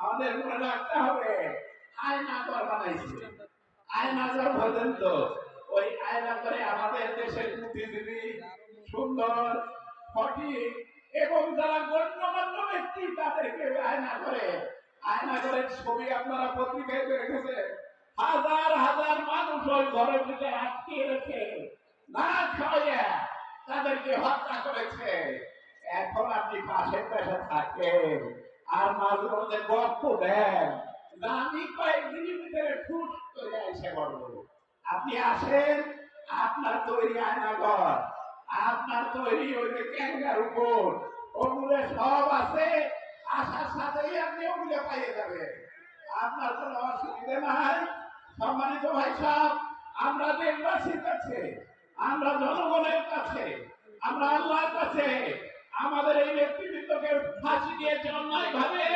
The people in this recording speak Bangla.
আমাদের মনে রাখতে হবে আয়না ঘর বানাইছে। আয়না ঘর বলেন তো, ওই আয়না করে আমাদের দেশের বুদ্ধিজীবী সুন্দর ফকির এবং যারা গণ্যমান্য ব্যক্তি তাদেরকে আয়না করে ছবি আপনারা পত্রিকায় রেখেছেন। হাজার হাজার মানুষ ওই ঘরের ভিতরে আটকে রেখে না খাওয়াইয়া তাদেরকে হত্যা করেছে। এখন আপনি পাশে পাশে থাকেন আর মাঝে মধ্যে গল্প দেন, আমি কয়েকদিনের ভিতরে ঠুস করে এসে বলবো। আপনি আসেন, আপনার তৈরি আয়নাঘর, আপনার তৈরি ওই যে ক্যাঙ্গার উপর ওগুলো সব আছে, আসার সাথেই আপনি ওগুলো পাইয়ে যাবেন, আপনার কোনো অসুবিধা নাই। সম্মানিত ভাই সাহেব, আমরা দেশবাসীর কাছে, আমরা জনগণের কাছে, আমরা আল্লাহর কাছে আমাদের এই ব্যক্তিত্বকে ফাঁসি দিয়েছে অন্যায় ভাবে